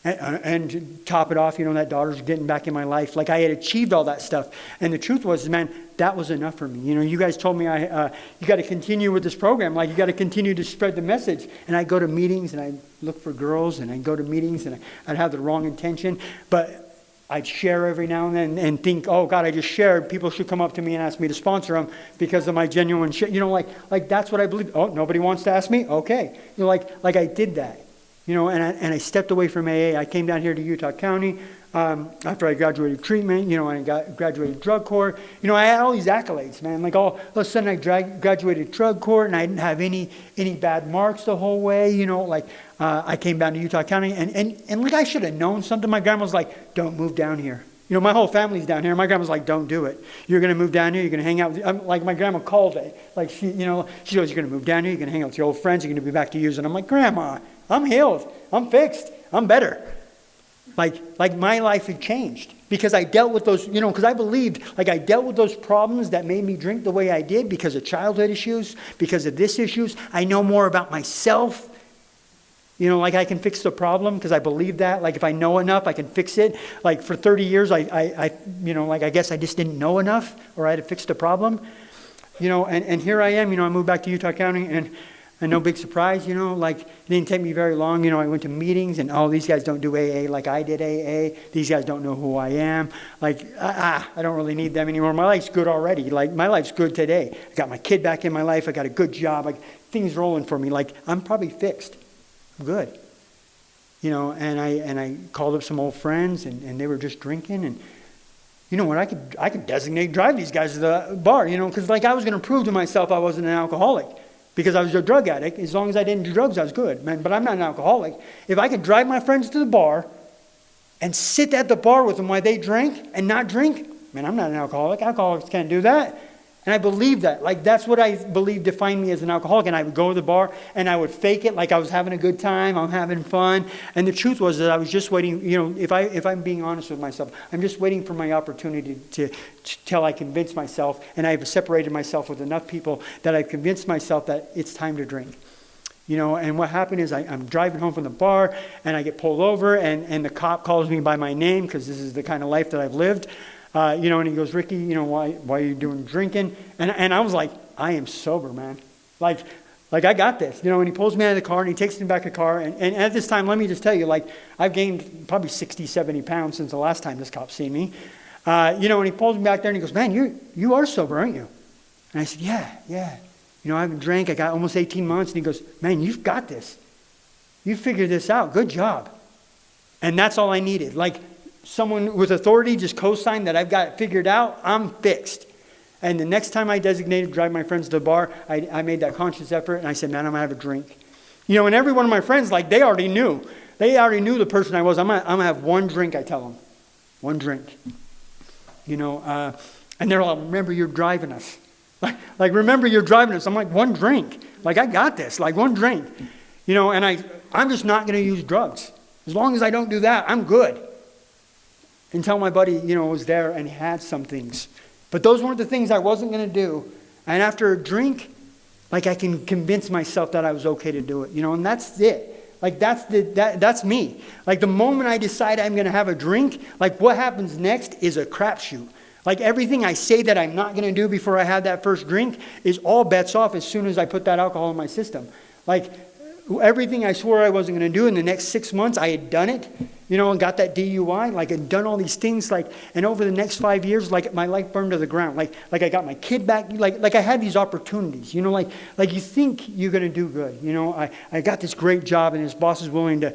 And to top it off, that daughter's getting back in my life. I had achieved all that stuff. And the truth was, man, that was enough for me. You guys told me you got to continue with this program. You got to continue to spread the message. And I go to meetings, and I look for girls, and I go to meetings, and I'd have the wrong intention. But I'd share every now and then and think, oh, God, I just shared. People should come up to me and ask me to sponsor them because of my genuine shit. That's what I believe. Oh, nobody wants to ask me? Okay. I did that. And I stepped away from AA. I came down here to Utah County after I graduated treatment. I graduated drug court. I had all these accolades, man. All of a sudden I graduated drug court, and I didn't have any bad marks the whole way. I came down to Utah County, and I should have known something. My grandma was like, "Don't move down here." My whole family's down here. My grandma's like, "Don't do it. You're going to move down here. You're going to hang out with," my grandma called it. She goes, "You're going to move down here. You're going to hang out with your old friends. You're going to be back to use." And I'm like, "Grandma, I'm healed. I'm fixed. I'm better." My life had changed because I dealt with those, because I believed, I dealt with those problems that made me drink the way I did because of childhood issues, because of this issues. I know more about myself. I can fix the problem because I believe that. If I know enough, I can fix it. For 30 years, I guess I just didn't know enough, or I had to fix the problem. And here I am, I moved back to Utah County, and no big surprise, it didn't take me very long. I went to meetings, and these guys don't do AA like I did AA. These guys don't know who I am. I don't really need them anymore. My life's good already. My life's good today. I got my kid back in my life. I got a good job. Things rolling for me. I'm probably fixed. I'm good. And I called up some old friends, and they were just drinking, and you know what? I could designate drive these guys to the bar, because I was going to prove to myself I wasn't an alcoholic. Because I was a drug addict. As long as I didn't do drugs, I was good, man. But I'm not an alcoholic. If I could drive my friends to the bar and sit at the bar with them while they drank and not drink, man, I'm not an alcoholic. Alcoholics can't do that. And I believe that. That's what I believe defined me as an alcoholic. And I would go to the bar and I would fake it like I was having a good time. I'm having fun. And the truth was that I was just waiting. If I'm being honest with myself, I'm just waiting for my opportunity till I convince myself. And I've separated myself with enough people that I've convinced myself that it's time to drink. And what happened is I'm driving home from the bar, and I get pulled over, and the cop calls me by my name because this is the kind of life that I've lived. And he goes, "Ricky, why are you doing drinking?" And I was like, "I am sober, man. I got this." And he pulls me out of the car, and he takes me back to the car. And at this time, let me just tell you, I've gained probably 60, 70 pounds since the last time this cop seen me. And he pulls me back there, and he goes, "Man, you are sober, aren't you?" And I said, yeah. I haven't drank. I got almost 18 months. And he goes, "Man, you've got this. You figured this out. Good job." And that's all I needed. Someone with authority just co-signed that I've got it figured out. I'm fixed. And the next time I designated drive my friends to the bar, I made that conscious effort, and I said, "Man, I'm going to have a drink." And every one of my friends, they already knew. They already knew the person I was. I'm going to have one drink, I tell them. One drink. And they're like, "Remember, you're driving us." Like remember you're driving us. I'm like, one drink. Like, I got this. Like, one drink. And I'm just not going to use drugs. As long as I don't do that, I'm good. Until my buddy, was there and had some things. But those weren't the things I wasn't going to do. And after a drink, like, I can convince myself that I was okay to do it. And that's it. Like, that's me. Like, the moment I decide I'm going to have a drink, like, what happens next is a crapshoot. Like, everything I say that I'm not going to do before I have that first drink is all bets off as soon as I put that alcohol in my system. Like, everything I swore I wasn't going to do in the next 6 months, I had done it, and got that DUI. Like, I'd done all these things, like, and over the next 5 years, like, my life burned to the ground. Like I got my kid back. Like I had these opportunities, like you think you're going to do good. I got this great job, and this boss is willing to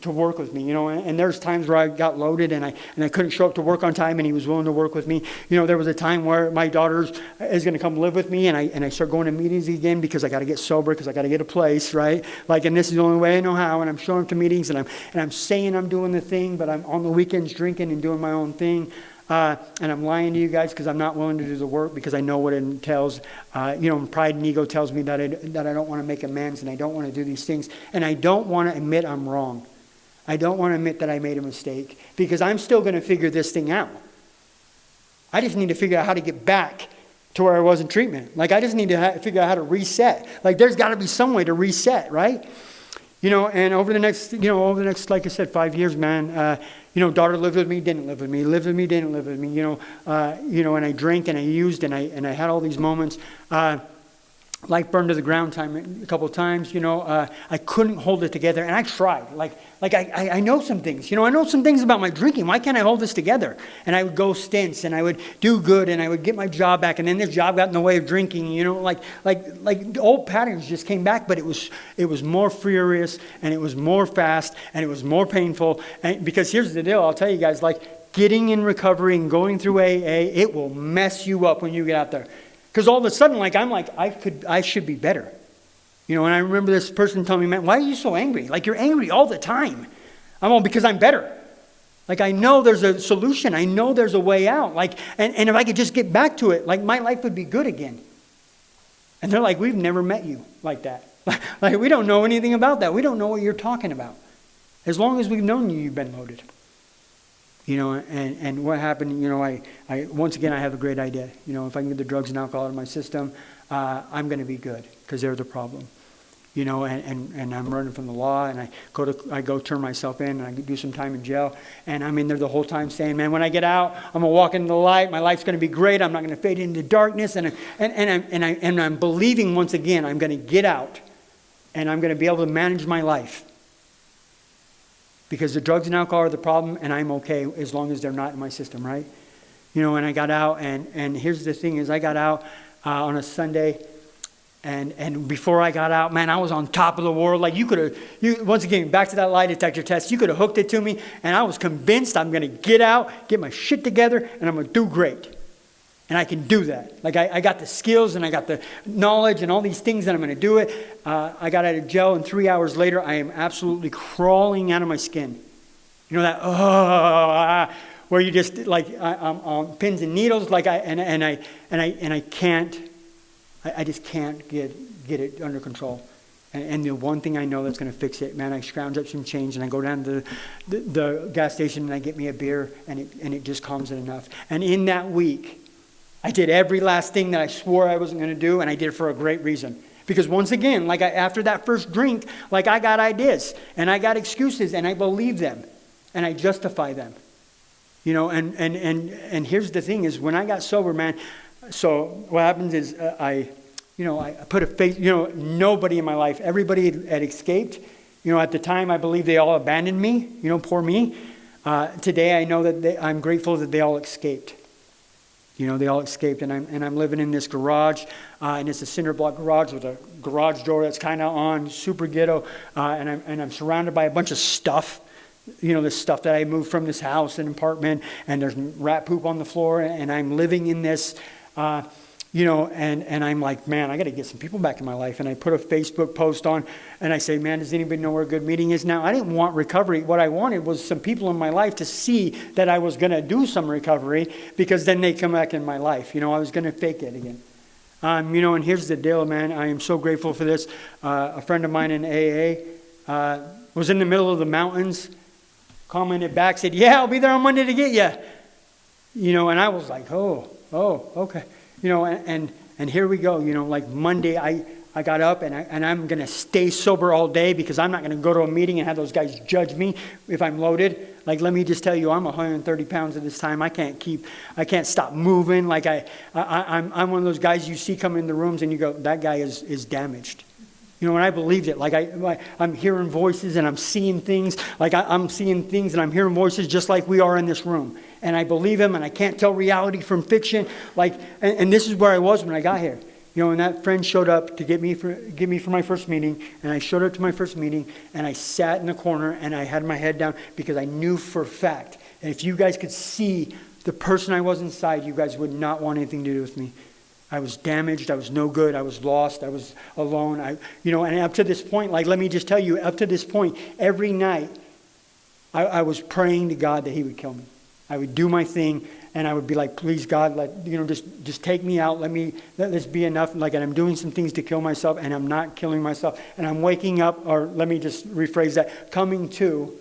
work with me, and there's times where I got loaded and I couldn't show up to work on time, and he was willing to work with me. There was a time where my daughter is going to come live with me, and I start going to meetings again because I got to get sober, because I got to get a place, right? Like, and this is the only way I know how, and I'm showing up to meetings, and I'm saying I'm doing the thing, but I'm on the weekends drinking and doing my own thing. And I'm lying to you guys because I'm not willing to do the work, because I know what it entails. Pride and ego tells me that I don't want to make amends, and I don't want to do these things. And I don't want to admit I'm wrong. I don't want to admit that I made a mistake, because I'm still going to figure this thing out. I just need to figure out how to get back to where I was in treatment. Like, I just need to figure out how to reset. Like, there's got to be some way to reset, right? And over the next, like I said, 5 years, man, daughter lived with me, didn't live with me, lived with me, didn't live with me, and I drank and I used and I had all these moments. Life burned to the ground a couple of times, I couldn't hold it together, and I tried. I know some things, I know some things about my drinking. Why can't I hold this together? And I would go stints, and I would do good, and I would get my job back, and then this job got in the way of drinking, like old patterns just came back, but it was more furious, and it was more fast, and it was more painful. And because here's the deal, I'll tell you guys, like, getting in recovery and going through AA, it will mess you up when you get out there. Because all of a sudden, I should be better. And I remember this person telling me, man, why are you so angry? Like, you're angry all the time. I'm all, because I'm better. Like, I know there's a solution. I know there's a way out. Like, and if I could just get back to it, like, my life would be good again. And they're like, we've never met you like that. Like, we don't know anything about that. We don't know what you're talking about. As long as we've known you, you've been loaded. And what happened, I once again, I have a great idea. If I can get the drugs and alcohol out of my system, I'm going to be good, because they're the problem. And I'm running from the law, and I go turn myself in, and I do some time in jail, and I'm in there the whole time saying, man, when I get out, I'm going to walk into the light, my life's going to be great, I'm not going to fade into darkness, and I'm believing once again, I'm going to get out, and I'm going to be able to manage my life. Because the drugs and alcohol are the problem, and I'm okay as long as they're not in my system, right? And I got out, and here's the thing is, I got out on a Sunday, and before I got out, man, I was on top of the world. Like, once again, back to that lie detector test, you could have hooked it to me, and I was convinced I'm going to get out, get my shit together, and I'm going to do great. And I can do that. Like, I got the skills, and I got the knowledge, and all these things that I'm going to do it. I got out of jail, and 3 hours later, I am absolutely crawling out of my skin. Where you just, like, I'm on pins and needles, like, I just can't get it under control. And the one thing I know that's going to fix it, man, I scrounge up some change, and I go down to the gas station, and I get me a beer, and it just calms it enough. And in that week, I did every last thing that I swore I wasn't going to do, and I did it for a great reason. Because once again, after that first drink, I got ideas, and I got excuses, and I believe them, and I justify them. And here's the thing is, when I got sober, man, so what happens is I put a face, nobody in my life, everybody had escaped. At the time, I believe they all abandoned me, poor me. Today, I know that I'm grateful that they all escaped. They all escaped, and I'm living in this garage, and it's a cinder block garage with a garage door that's kind of on, super ghetto, and I'm surrounded by a bunch of stuff, this stuff that I moved from this house and apartment, and there's rat poop on the floor, and I'm living in this And I'm like, man, I got to get some people back in my life. And I put a Facebook post on, and I say, man, does anybody know where a good meeting is? Now, I didn't want recovery. What I wanted was some people in my life to see that I was going to do some recovery, because then they come back in my life. I was going to fake it again. And here's the deal, man. I am so grateful for this. A friend of mine in AA was in the middle of the mountains, commented back, said, yeah, I'll be there on Monday to get you. And I was like, oh, okay. And here we go, like Monday, I got up and I'm going to stay sober all day, because I'm not going to go to a meeting and have those guys judge me if I'm loaded. Like, let me just tell you, I'm 130 pounds at this time. I can't stop moving. Like I'm one of those guys you see come in the rooms and you go, that guy is damaged. And I believed it. Like I'm hearing voices and I'm seeing things. Like I'm seeing things and I'm hearing voices just like we are in this room. And I believe him, and I can't tell reality from fiction. Like, and this is where I was when I got here. And that friend showed up to get me for my first meeting, and I showed up to my first meeting, and I sat in the corner, and I had my head down, because I knew for a fact, and if you guys could see the person I was inside, you guys would not want anything to do with me. I was damaged. I was no good. I was lost. I was alone. And up to this point, like, let me just tell you, up to this point, every night, I was praying to God that He would kill me. I would do my thing, and I would be like, please, God, just take me out. Let this be enough. Like, and I'm doing some things to kill myself, and I'm not killing myself. And I'm waking up, or let me just rephrase that, coming to,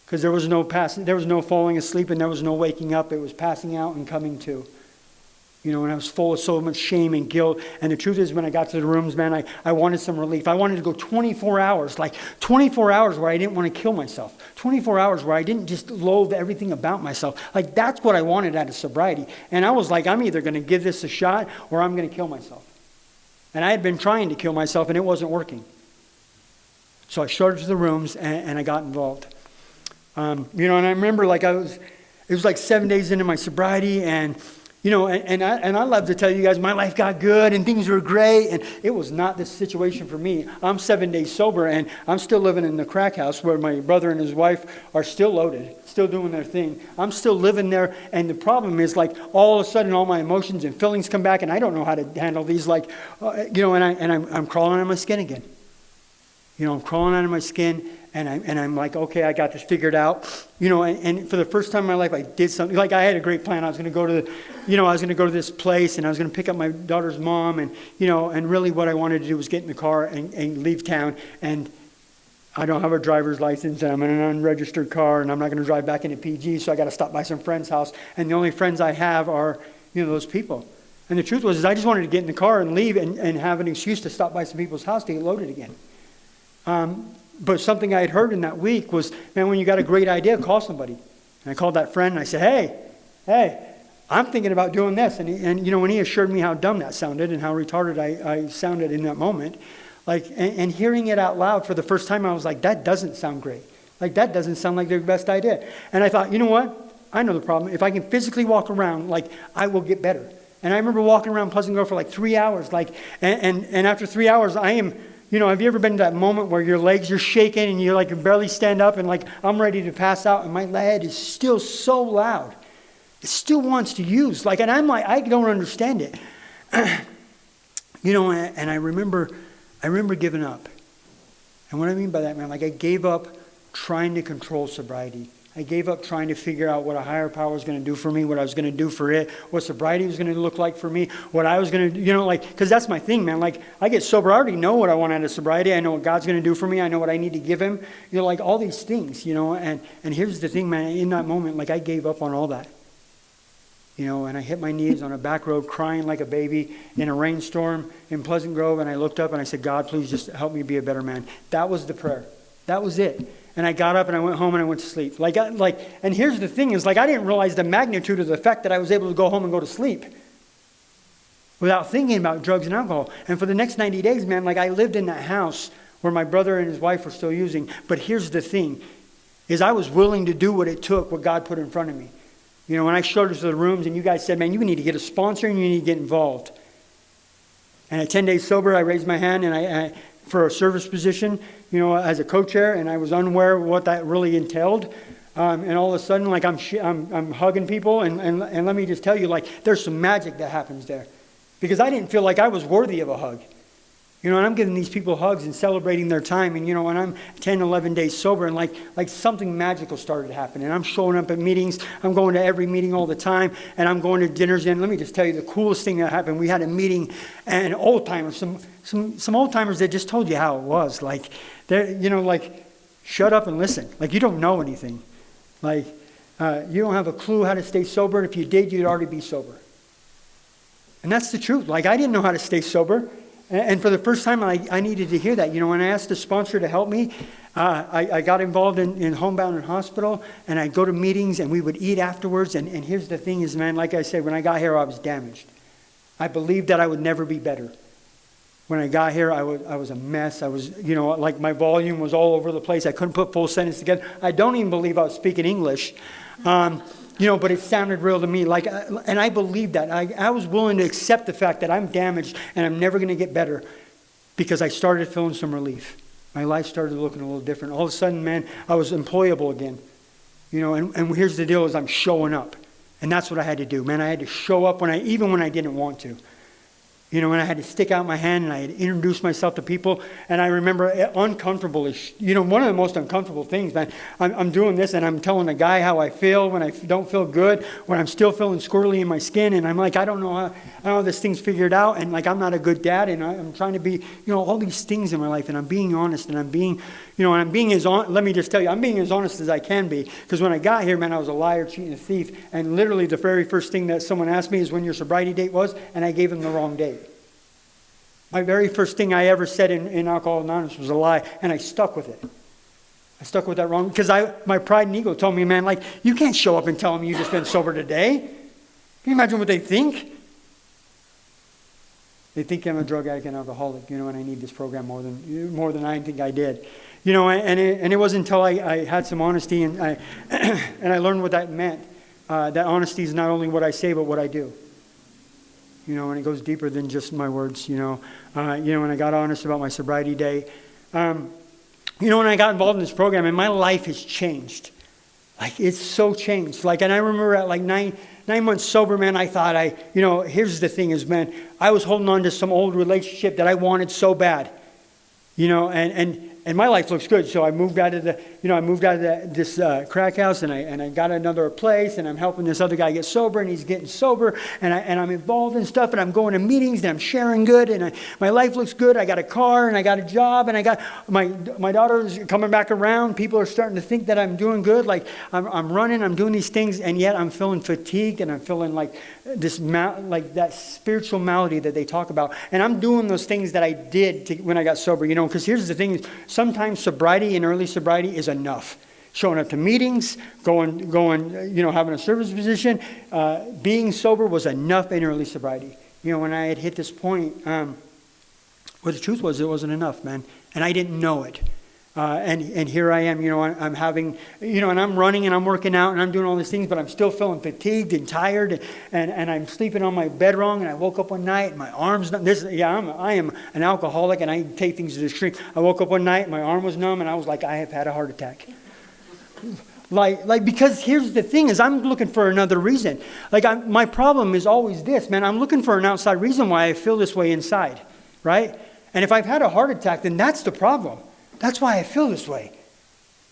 because there was no falling asleep, and there was no waking up. It was passing out and coming to. And I was full of so much shame and guilt. And the truth is, when I got to the rooms, man, I wanted some relief. I wanted to go 24 hours, like 24 hours where I didn't want to kill myself. 24 hours where I didn't just loathe everything about myself. Like, that's what I wanted out of sobriety. And I was like, I'm either going to give this a shot or I'm going to kill myself. And I had been trying to kill myself, and it wasn't working. So I showed up to the rooms, and I got involved. And I remember, like, it was like 7 days into my sobriety, and I love to tell you guys, my life got good and things were great, and it was not this situation for me. I'm 7 days sober, and I'm still living in the crack house where my brother and his wife are still loaded, still doing their thing. I'm still living there, and the problem is, like, all of a sudden, all my emotions and feelings come back, and I don't know how to handle these, like, I'm crawling out of my skin again. I'm crawling out of my skin. And I'm like, okay, I got this figured out, and for the first time in my life, I did something. Like, I had a great plan. I was going to go to this place, and I was going to pick up my daughter's mom, and really what I wanted to do was get in the car and leave town. And I don't have a driver's license, and I'm in an unregistered car, and I'm not going to drive back into PG, so I got to stop by some friend's house. And the only friends I have are, those people. And the truth was, I just wanted to get in the car and leave and have an excuse to stop by some people's house to get loaded again. But something I had heard in that week was, man, when you got a great idea, call somebody. And I called that friend, and I said, hey, I'm thinking about doing this. And when he assured me how dumb that sounded and how retarded I sounded in that moment, like, and hearing it out loud for the first time, I was like, that doesn't sound great. Like, that doesn't sound like the best idea. And I thought, you know what? I know the problem. If I can physically walk around, like, I will get better. And I remember walking around Pleasant Grove for like 3 hours, like, and after 3 hours, I am... have you ever been to that moment where your legs are shaking and you can barely stand up, and like, I'm ready to pass out, and my head is still so loud. It still wants to use. Like, and I'm like, I don't understand it. And I remember giving up. And what I mean by that, man, like, I gave up trying to control sobriety. I gave up trying to figure out what a higher power was going to do for me, what I was going to do for it, what sobriety was going to look like for me, what I was going to, because that's my thing, man. Like, I get sober, I already know what I want out of sobriety. I know what God's going to do for me. I know what I need to give Him. Like, all these things, and here's the thing, man. In that moment, like, I gave up on all that. And I hit my knees on a back road crying like a baby in a rainstorm in Pleasant Grove, and I looked up and I said, God, please just help me be a better man. That was the prayer. That was it. And I got up and I went home and I went to sleep. And here's the thing is, like, I didn't realize the magnitude of the fact that I was able to go home and go to sleep without thinking about drugs and alcohol. And for the next 90 days, man, like, I lived in that house where my brother and his wife were still using. But here's the thing is, I was willing to do what it took, what God put in front of me. When I showed up to the rooms and you guys said, man, you need to get a sponsor and you need to get involved. And at 10 days sober, I raised my hand and I for a service position, as a co-chair, and I was unaware of what that really entailed. And all of a sudden, like, I'm hugging people, and let me just tell you, like, there's some magic that happens there. because I didn't feel like I was worthy of a hug. And I'm giving these people hugs and celebrating their time. And, when I'm 10, 11 days sober, and like something magical started to happen. And I'm showing up at meetings. I'm going to every meeting all the time. And I'm going to dinners. And let me just tell you the coolest thing that happened. We had a meeting, and old-timers, some old-timers that just told you how it was. Like, they're, shut up and listen. Like, you don't know anything. Like, you don't have a clue how to stay sober. And if you did, you'd already be sober. And that's the truth. Like, I didn't know how to stay sober. And for the first time, I needed to hear that. When I asked the sponsor to help me, I got involved in Homebound and Hospital, and I'd go to meetings, and we would eat afterwards. And here's the thing is, man, like I said, when I got here, I was damaged. I believed that I would never be better. When I got here, I was a mess. I was, like my volume was all over the place. I couldn't put full sentences together. I don't even believe I was speaking English. But it sounded real to me. And I believed that. I was willing to accept the fact that I'm damaged and I'm never going to get better, because I started feeling some relief. My life started looking a little different. All of a sudden, man, I was employable again. And here's the deal is I'm showing up. And that's what I had to do, man. I had to show up even when I didn't want to. When I had to stick out my hand and I had to introduce myself to people. And I remember uncomfortable, one of the most uncomfortable things, man. I'm doing this and I'm telling a guy how I feel when I don't feel good, when I'm still feeling squirrely in my skin. And I'm like, I don't know how this thing's figured out. And like, I'm not a good dad. And I'm trying to be, all these things in my life. And I'm being honest, and I'm being, let me just tell you, I'm being as honest as I can be. Because when I got here, man, I was a liar, cheating, a thief. And literally the very first thing that someone asked me is when your sobriety date was, and I gave them the wrong date. My very first thing I ever said in Alcoholics Anonymous was a lie, and I stuck with it. I stuck with that wrong, because my pride and ego told me, man, like, you can't show up and tell them you just been sober today. Can you imagine what they think? They think I'm a drug addict and alcoholic, and I need this program more than I think I did. And it wasn't until I had some honesty and I learned what that meant. That honesty is not only what I say, but what I do. And it goes deeper than just my words, when I got honest about my sobriety day. When I got involved in this program, and my life has changed. Like, it's so changed. Like, and I remember at like 9 months sober, man, I thought here's the thing is, man, I was holding on to some old relationship that I wanted so bad. And my life looks good. So I moved out of this crack house, and I got another place, and I'm helping this other guy get sober, and he's getting sober, and I'm involved in stuff, and I'm going to meetings, and I'm sharing good, and my life looks good. I got a car, and I got a job, and I got my daughter's coming back around. People are starting to think that I'm doing good. Like, I'm running, I'm doing these things, and yet I'm feeling fatigued, and I'm feeling like like that spiritual malady that they talk about. And I'm doing those things that I did when I got sober, because here's the thing. Sometimes sobriety and early sobriety is enough. Showing up to meetings, going, having a service position, being sober was enough in early sobriety. When I had hit this point, well, the truth was it wasn't enough, man. And I didn't know it. And here I am, I'm having, and I'm running and I'm working out and I'm doing all these things, but I'm still feeling fatigued and tired, and I'm sleeping on my bed wrong, and I woke up one night and my arm's numb. I am an alcoholic, and I take things to the extreme. I woke up one night, my arm was numb, and I was like, I have had a heart attack. Because here's the thing is, I'm looking for another reason. My problem is always this, man. I'm looking for an outside reason why I feel this way inside, right? And if I've had a heart attack, then that's the problem. That's why I feel this way.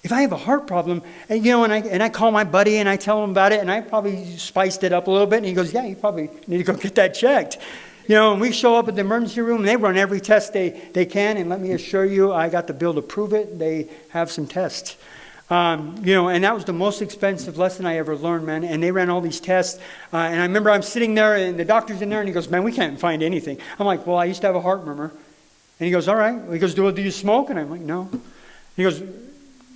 If I have a heart problem, and I call my buddy and I tell him about it, and I probably spiced it up a little bit, and he goes, yeah, you probably need to go get that checked. And we show up at the emergency room, and they run every test they can, and let me assure you, I got the bill to prove it. They have some tests. And that was the most expensive lesson I ever learned, man. And they ran all these tests. And I remember I'm sitting there, and the doctor's in there, and he goes, man, we can't find anything. I'm like, well, I used to have a heart murmur. And he goes, all right. He goes, do you smoke? And I'm like, no. He goes,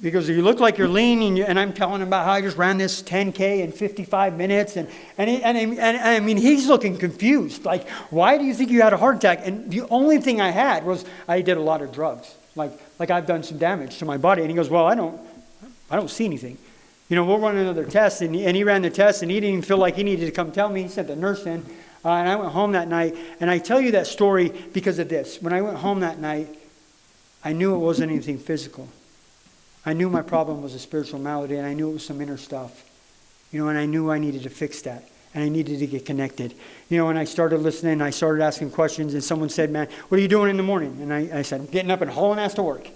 you look like you're lean. And I'm telling him about how I just ran this 10K in 55 minutes. And I mean, he's looking confused. Like, why do you think you had a heart attack? And the only thing I had was I did a lot of drugs. Like I've done some damage to my body. And he goes, well, I don't see anything. We'll run another test. And he ran the test, and he didn't even feel like he needed to come tell me. He sent the nurse in. And I went home that night, and I tell you that story because of this. When I went home that night, I knew it wasn't anything physical. I knew my problem was a spiritual malady, and I knew it was some inner stuff. And I knew I needed to fix that. and I needed to get connected. And I started listening, I started asking questions, and someone said, man, what are you doing in the morning? And I said, I'm getting up and hauling ass to work.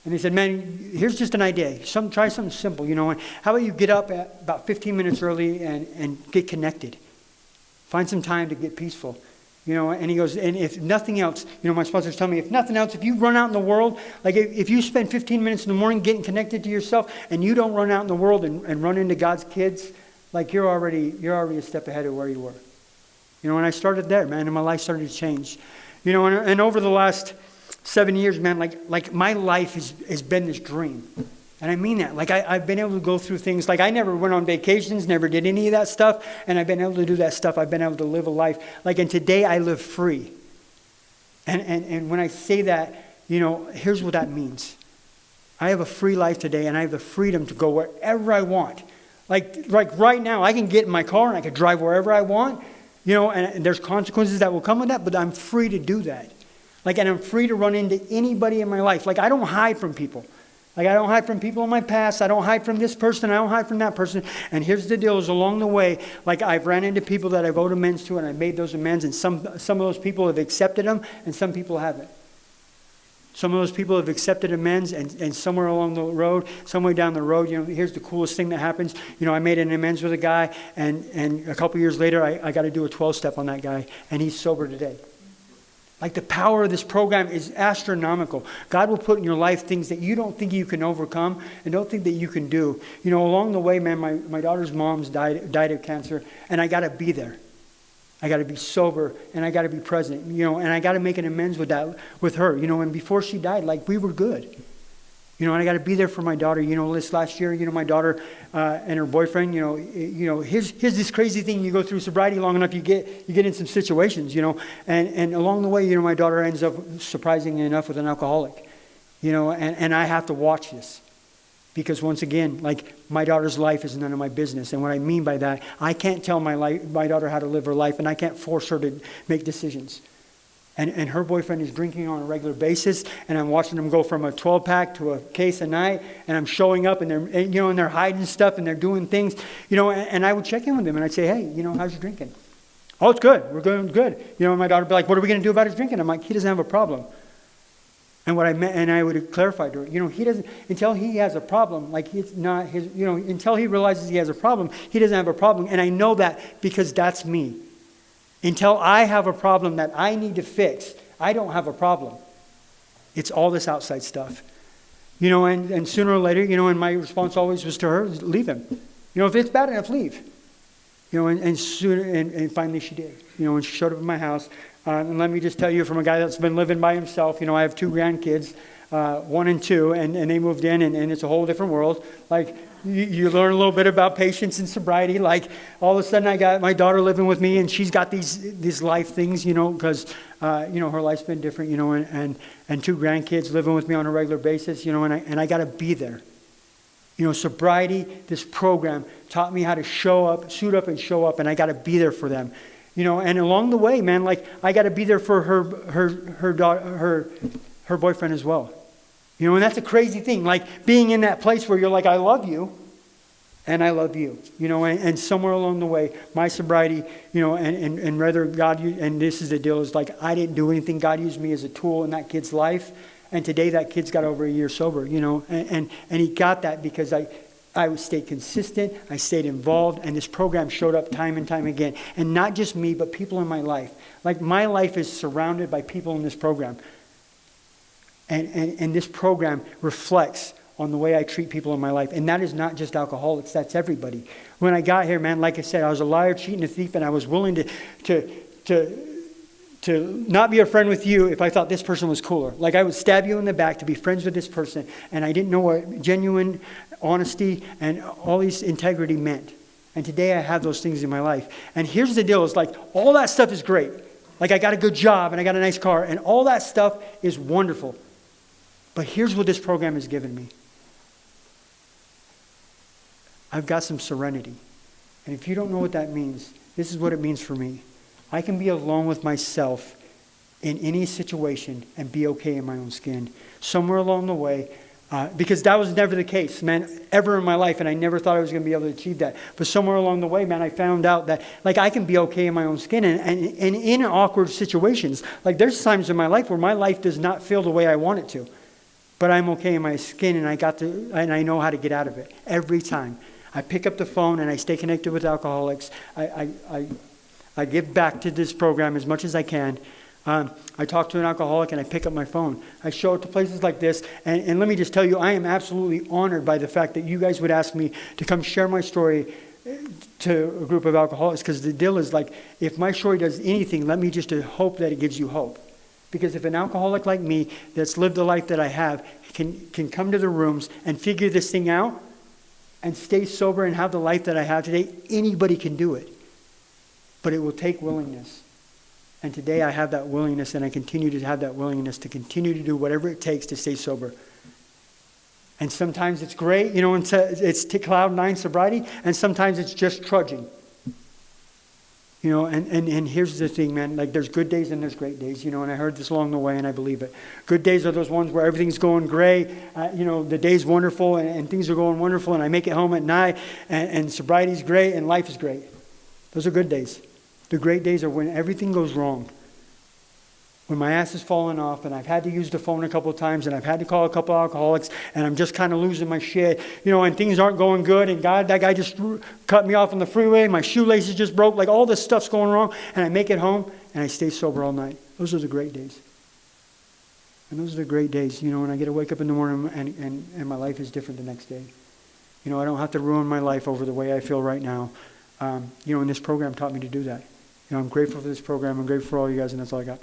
And they said, man, here's just an idea. Try something simple, and how about you get up at about 15 minutes early and get connected? Find some time to get peaceful. And he goes, and if nothing else, my sponsors tell me, if nothing else, if you run out in the world, like if you spend 15 minutes in the morning getting connected to yourself and you don't run out in the world and run into God's kids, like you're already a step ahead of where you were. And I started there, man, and my life started to change. And over the last 7 years, man, like my life has been this dream. And I mean that. Like I've been able to go through things. Like I never went on vacations, never did any of that stuff. And I've been able to do that stuff. I've been able to live a life. And today I live free. And when I say that, here's what that means. I have a free life today, and I have the freedom to go wherever I want. Like right now, I can get in my car and I can drive wherever I want. And there's consequences that will come with that, but I'm free to do that. And I'm free to run into anybody in my life. I don't hide from people. I don't hide from people in my past. I don't hide from this person. I don't hide from that person. And here's the deal, is along the way, I've ran into people that I've owed amends to, and I made those amends, and some of those people have accepted them, and some people haven't. Some of those people have accepted amends, and somewhere along the road, somewhere down the road, here's the coolest thing that happens. I made an amends with a guy, and a couple years later, I got to do a 12-step on that guy, and he's sober today. The power of this program is astronomical. God will put in your life things that you don't think you can overcome and don't think that you can do. Along the way, man, my daughter's mom's died of cancer, and I got to be there. I got to be sober, and I got to be present, and I got to make an amends with her, and before she died, we were good. And I got to be there for my daughter. This last year, my daughter and her boyfriend, here's this crazy thing. You go through sobriety long enough, you get in some situations, and along the way, my daughter ends up, surprisingly enough, with an alcoholic, and I have to watch this. Because once again, my daughter's life is none of my business. And what I mean by that, I can't tell my daughter how to live her life, and I can't force her to make decisions. And her boyfriend is drinking on a regular basis, and I'm watching them go from a 12-pack to a case a night, and I'm showing up, and they're hiding stuff, and they're doing things, and I would check in with them, and I'd say, hey, how's your drinking? Oh, it's good. We're going good. And my daughter would be like, what are we going to do about his drinking? I'm like, he doesn't have a problem. And I would clarify to her, he doesn't, until he has a problem, it's not his, until he realizes he has a problem, he doesn't have a problem. And I know that because that's me. Until I have a problem that I need to fix, I don't have a problem. It's all this outside stuff. And sooner or later, and my response always was to her, leave him. If it's bad enough, leave. And finally she did. And she showed up at my house. And let me just tell you, from a guy that's been living by himself, I have 2 grandkids, 1 and 2, and they moved in, and it's a whole different world. You learn a little bit about patience and sobriety. All of a sudden I got my daughter living with me, and she's got these life things, because, her life's been different, and 2 grandkids living with me on a regular basis, and I got to be there. Sobriety, this program taught me how to show up, suit up and show up, and I got to be there for them. And along the way, man, I got to be there for her daughter, her boyfriend as well. And that's a crazy thing, being in that place where you're like, I love you, and I love you, and somewhere along the way, my sobriety, and rather God, and this is the deal, is I didn't do anything. God used me as a tool in that kid's life, and today that kid's got over a year sober, and he got that because I stayed consistent, I stayed involved, and this program showed up time and time again. And not just me, but people in my life. My life is surrounded by people in this program. And this program reflects on the way I treat people in my life. And that is not just alcoholics, that's everybody. When I got here, man, like I said, I was a liar, cheat, and a thief, and I was willing to not be a friend with you if I thought this person was cooler. I would stab you in the back to be friends with this person, and I didn't know what genuine honesty and all these integrity meant. And today I have those things in my life. And here's the deal, is all that stuff is great. I got a good job, and I got a nice car, and all that stuff is wonderful. But here's what this program has given me. I've got some serenity. And if you don't know what that means, this is what it means for me. I can be alone with myself in any situation and be okay in my own skin. Somewhere along the way, Because that was never the case, man, ever in my life, and I never thought I was going to be able to achieve that. But somewhere along the way, man, I found out that, like, I can be okay in my own skin, and in awkward situations. Like, there's times in my life where my life does not feel the way I want it to, but I'm okay in my skin, and I know how to get out of it every time. I pick up the phone and I stay connected with alcoholics. I give back to this program as much as I can. I talk to an alcoholic and I pick up my phone. I show up to places like this. And let me just tell you, I am absolutely honored by the fact that you guys would ask me to come share my story to a group of alcoholics. Because the deal is, like, if my story does anything, let me just hope that it gives you hope. Because if an alcoholic like me that's lived the life that I have can come to the rooms and figure this thing out and stay sober and have the life that I have today, anybody can do it. But it will take willingness. And today I have that willingness, and I continue to have that willingness to continue to do whatever it takes to stay sober. And sometimes it's great, it's cloud nine sobriety, and sometimes it's just trudging. And here's the thing, man, like, there's good days and there's great days, and I heard this along the way and I believe it. Good days are those ones where everything's going great, the day's wonderful and things are going wonderful, and I make it home at night and sobriety's great and life is great. Those are good days. The great days are when everything goes wrong. When my ass is falling off and I've had to use the phone a couple of times and I've had to call a couple of alcoholics and I'm just kind of losing my shit, and things aren't going good, and God, that guy just cut me off on the freeway, my shoelaces just broke, like all this stuff's going wrong, and I make it home and I stay sober all night. Those are the great days. And those are the great days, when I get to wake up in the morning and my life is different the next day. I don't have to ruin my life over the way I feel right now. And this program taught me to do that. I'm grateful for this program. I'm grateful for all you guys, and that's all I got.